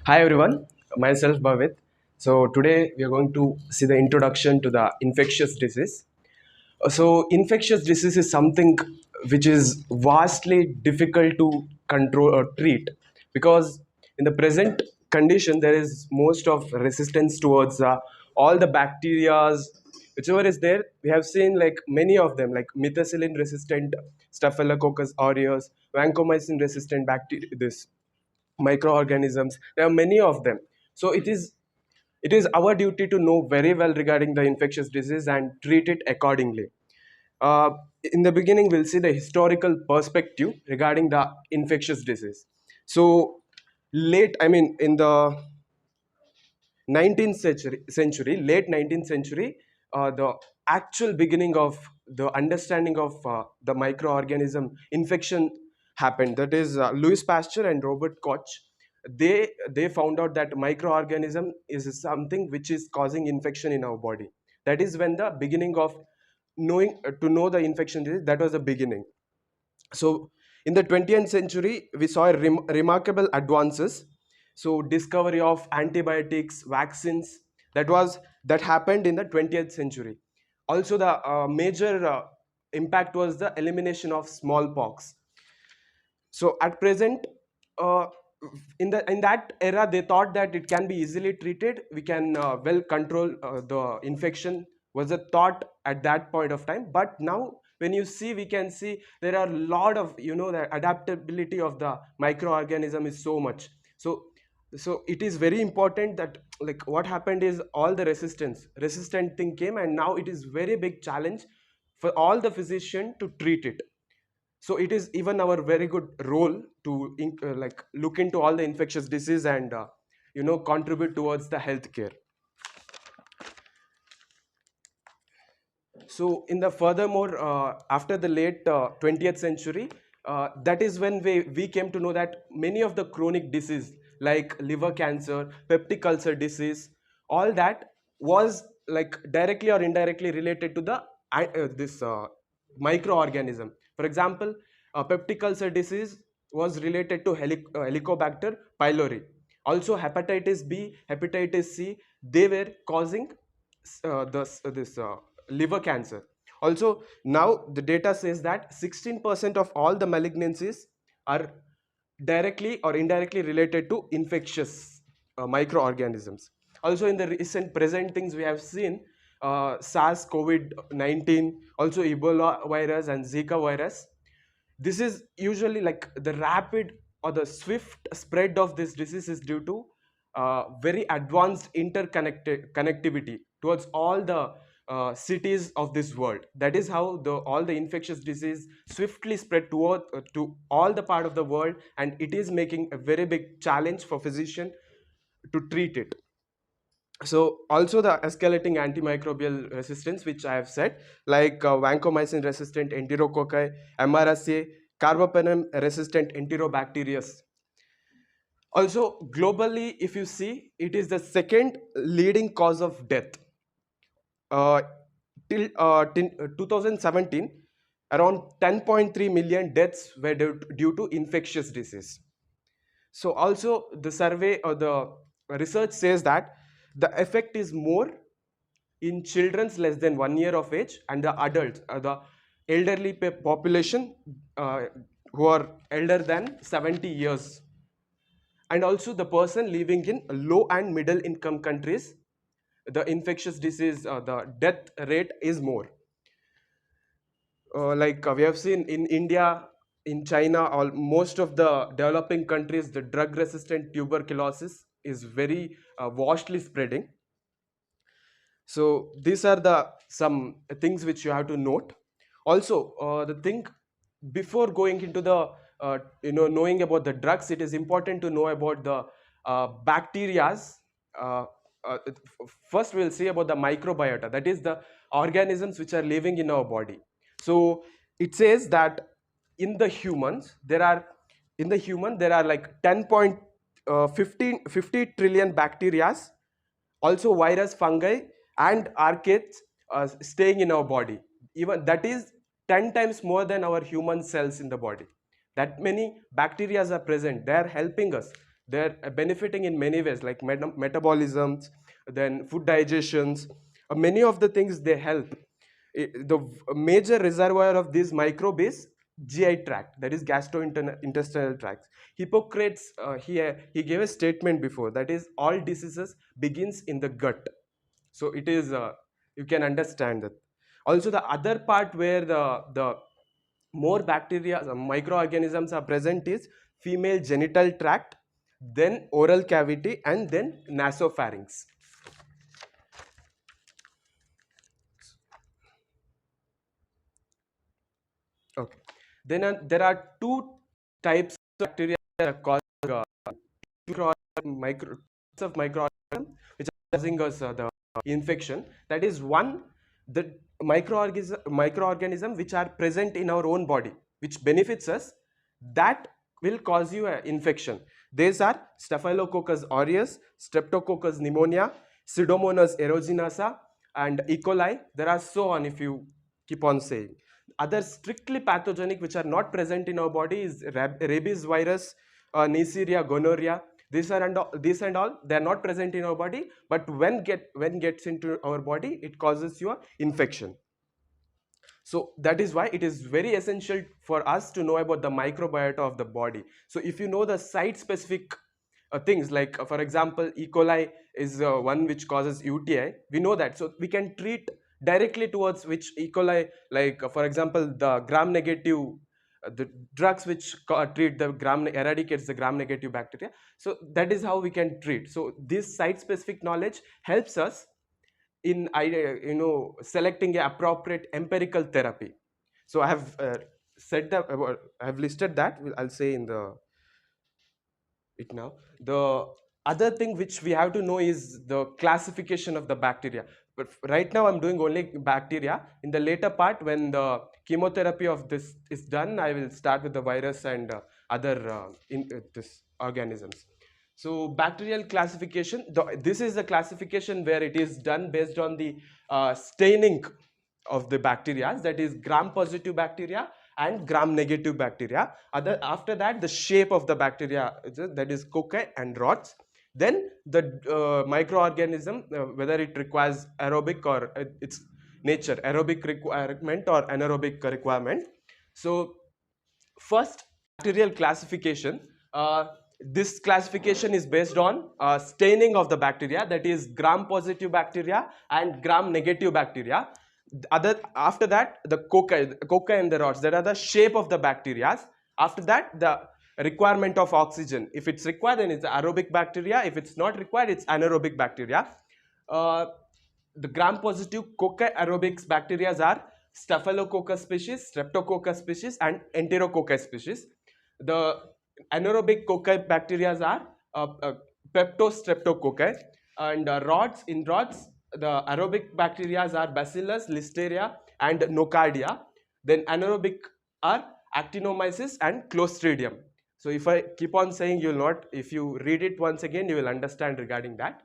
Hi everyone, myself Bhavith. So today we are going to see the introduction to the infectious disease. So infectious disease is something which is vastly difficult to control or treat because in the present condition there is most of resistance towards all the bacterias whichever is there. We have seen like many of them like methicillin resistant staphylococcus aureus, vancomycin resistant bacteria, this microorganisms. There are many of them. So it is our duty to know very well regarding the infectious disease and treat it accordingly. uh, in the beginning we'll see the historical perspective regarding the infectious disease. So in the 19th century, late 19th century, the actual beginning of the understanding of the microorganism infection happened. That is, Louis Pasteur and Robert Koch. They found out that microorganism is something which is causing infection in our body. That is when the beginning of knowing to know the infection disease. That was the beginning. So in the 20th century we saw remarkable advances. So discovery of antibiotics, vaccines, that happened in the 20th century. Also the major impact was the elimination of smallpox. So at present, uh, in that era they thought that it can be easily treated, we can well control the infection, was a thought at that point of time. But now when you see, we can see there are a lot of, the adaptability of the microorganism is so much. So it is very important that, like, what happened is all the resistant thing came, and now it is very big challenge for all the physician to treat it. So it is even our very good role to like look into all the infectious disease and contribute towards the healthcare. So in the furthermore, after the late 20th century, that is when we came to know that many of the chronic disease like liver cancer, peptic ulcer disease, all that was like directly or indirectly related to the this microorganism. For example, peptic ulcer disease was related to Helicobacter pylori. Also hepatitis B, hepatitis C, they were causing this liver cancer. Also, now the data says that 16% of all the malignancies are directly or indirectly related to infectious microorganisms. Also, in the recent present things we have seen, SARS COVID-19, also Ebola virus and Zika virus. This is usually like the rapid or the swift spread of this disease is due to very advanced interconnected connectivity towards all the cities of this world. That is how the all the infectious disease swiftly spread toward to all the part of the world, and it is making a very big challenge for physician to treat it. So also the escalating antimicrobial resistance, which I have said, like vancomycin resistant enterococci, MRSA, carbapenem resistant enterobacterius. Also globally, if you see, it is the second leading cause of death. uh, till 2017, around 10.3 million deaths were due to infectious disease. So also the survey or the research says that the effect is more in children's less than 1 year of age and the adults, the elderly population, uh, who are elder than 70 years, and also the person living in low and middle income countries. The infectious disease, the death rate is more. Like we have seen in India, in China, all most of the developing countries, the drug resistant tuberculosis is very vastly spreading. So these are the some things which you have to note. Also, the thing before going into the knowing about the drugs, it is important to know about the bacterias. Uh, First, we'll see about the microbiota. That is the organisms which are living in our body. So it says that in the humans there are like 10.50 trillion bacteria, also virus, fungi, and archaeans staying in our body. Even that is 10 times more than our human cells in the body. That many bacteria are present, they are helping us. They're benefiting in many ways, like metabolisms, then food digestions. Many of the things they help. The major reservoir of this microbe is GI tract, that is gastrointestinal tract. Hippocrates, he gave a statement before, that is all diseases begins in the gut. So it is, you can understand that. Also the other part where the more bacteria, microorganisms are present is female genital tract, then oral cavity, and then nasopharynx. Okay. Then there are two types of bacteria that are causing micro of microorganisms which are causing us the infection. That is one, the microorganism which are present in our own body, which benefits us, that will cause you an infection. These are Staphylococcus aureus, Streptococcus pneumonia, Pseudomonas aeruginosa, and E. coli. There are so on if you keep on saying. Other strictly pathogenic which are not present in our body is rabies virus, Neisseria, gonorrhea. These and all, they are not present in our body, but when gets into our body, it causes you infection. So that is why it is very essential for us to know about the microbiota of the body. So if you know the site specific things, like for example E. coli is one which causes UTI, we know that, so we can treat directly towards which E. coli, like for example the gram negative, the drugs which treat the gram, eradicates the gram negative bacteria. So that is how we can treat. So this site specific knowledge helps us in selecting a appropriate empirical therapy. So I have said that, I have listed that, I'll say in the it now. The other thing which we have to know is the classification of the bacteria. But right now I'm doing only bacteria. In the later part, when the chemotherapy of this is done, I will start with the virus and other this organisms. So bacterial classification, this is the classification where it is done based on the staining of the bacteria, that is gram positive bacteria and gram negative bacteria. After that, the shape of the bacteria, that is cocci and rods. Then the microorganism, whether it requires aerobic or its nature, aerobic requirement or anaerobic requirement. So first, bacterial classification. This classification is based on staining of the bacteria, that is gram positive bacteria and gram negative bacteria. After that, the cocci and the rods, that are the shape of the bacteria. After that, the requirement of oxygen. If it's required, then it's aerobic bacteria. If it's not required, it's anaerobic bacteria. Uh, the gram positive cocci aerobic bacteria are Staphylococcus species, Streptococcus species, and Enterococcus species. The anaerobic cocci bacteria are Peptostreptococci, and rods. In rods, the aerobic bacteria are Bacillus, Listeria, and Nocardia. Then anaerobic are Actinomyces and Clostridium. So if I keep on saying, you will not, if you read it once again, you will understand regarding that.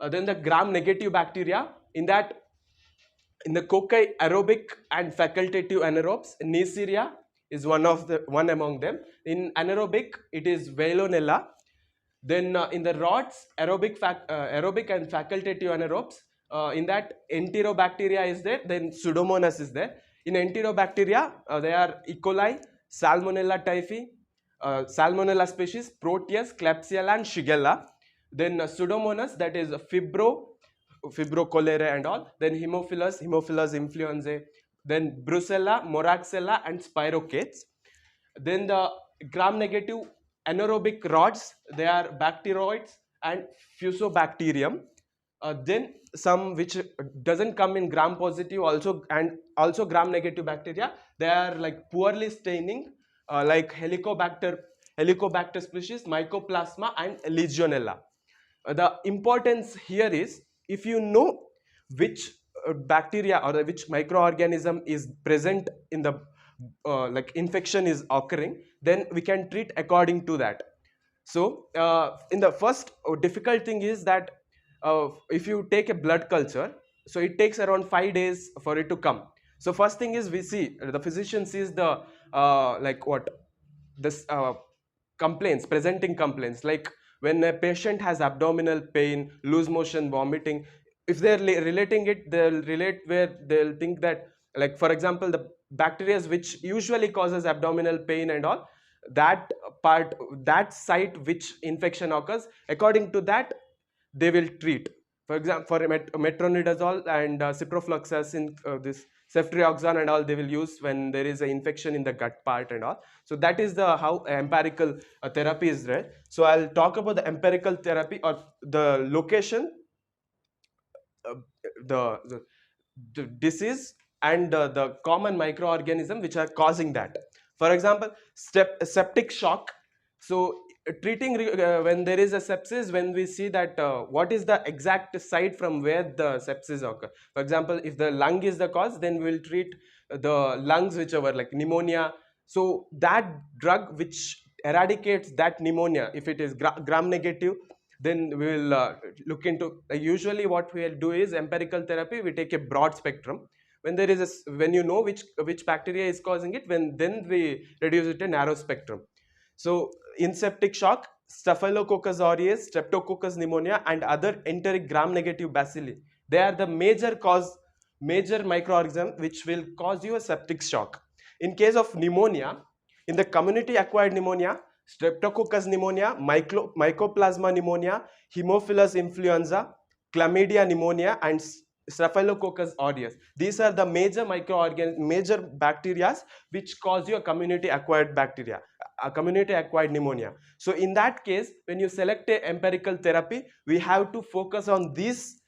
Then the gram negative bacteria, in that, in the cocci aerobic and facultative anaerobes, Neisseria is one among them. In anaerobic, it is Veillonella. Then in the rods, aerobic and facultative anaerobes, in that Enterobacteria is there, then Pseudomonas is there. In Enterobacteria, they are E. coli, Salmonella typhi, Salmonella species, Proteus, Klebsiella, and Shigella. Then Pseudomonas, that is Fibrocolere and all. Then Haemophilus influenzae. Then Brucella, Moraxella, and Spirochaetes. Then the gram negative anaerobic rods, they are bacteroids and fusobacterium. Then some which doesn't come in gram positive also, and also gram negative bacteria, they are like poorly staining, like helicobacter species, mycoplasma, and legionella. The importance here is, if you know which bacteria or which microorganism is present in the like infection is occurring, then we can treat according to that. So in the first difficult thing is that if you take a blood culture, so it takes around 5 days for it to come. So first thing is, we see, the physician sees the like what this complaints, presenting complaints, like When a patient has abdominal pain, loose motion, vomiting, if they're relating it, they'll relate where they'll think that, like for example, the bacteria which usually causes abdominal pain and all, that part, that site which infection occurs, according to that they will treat. For example, for metronidazole and ciprofloxacin, this ceftriaxone and all, they will use when there is an infection in the gut part and all. So that is the how empirical therapy is there. So I'll talk about the empirical therapy or the location, uh, the disease and the common microorganism which are causing that. For example, septic shock. So treating when there is a sepsis, when we see that what is the exact site from where the sepsis occur. For example, if the lung is the cause, then we will treat the lungs which are like pneumonia. So that drug which eradicates that pneumonia, if it is gram negative, then we will look into, usually what we will do is empirical therapy. We take a broad spectrum. When there is when you know which bacteria is causing it, when then we reduce it to narrow spectrum. So in septic shock, staphylococcus aureus, streptococcus pneumonia and other enteric gram negative bacilli, they are the major microorganism which will cause you a septic shock. In case of pneumonia, in the community acquired pneumonia, Streptococcus pneumonia, Mycoplasma pneumonia, Haemophilus influenza, Chlamydia pneumonia, and Staphylococcus aureus. These are the major bacteria which cause you a community acquired bacteria, a community acquired pneumonia. So in that case, when you select a empirical therapy, we have to focus on these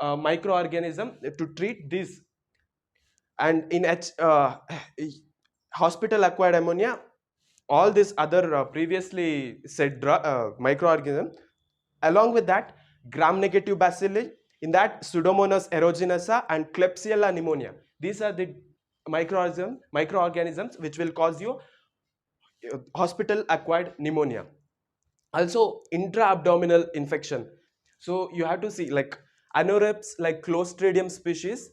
microorganism to treat this. And in hospital acquired ammonia, all these other previously said microorganisms, along with that gram negative bacilli, in that pseudomonas aeruginosa and klebsiella pneumonia. These are the microorganisms which will cause you hospital acquired pneumonia. Also intra-abdominal infection. So you have to see, like anorexia, like clostridium species,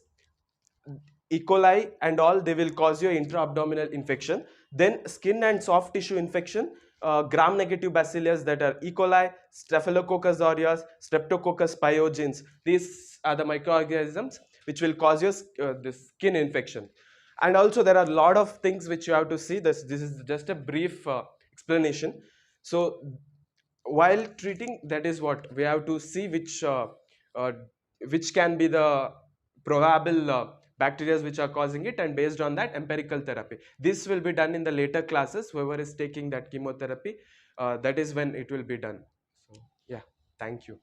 E. coli and all, they will cause you intra-abdominal infection. Then skin and soft tissue infection, gram-negative bacillus, that are E. coli, Staphylococcus aureus, Streptococcus pyogenes. These are the microorganisms which will cause you this skin infection. And also there are a lot of things which you have to see. This is just a brief explanation. So while treating, that is what we have to see, uh, which can be the probable bacteria which are causing it, and based on that empirical therapy. This will be done in the later classes. Whoever is taking that chemotherapy, that is when it will be done. So yeah, thank you.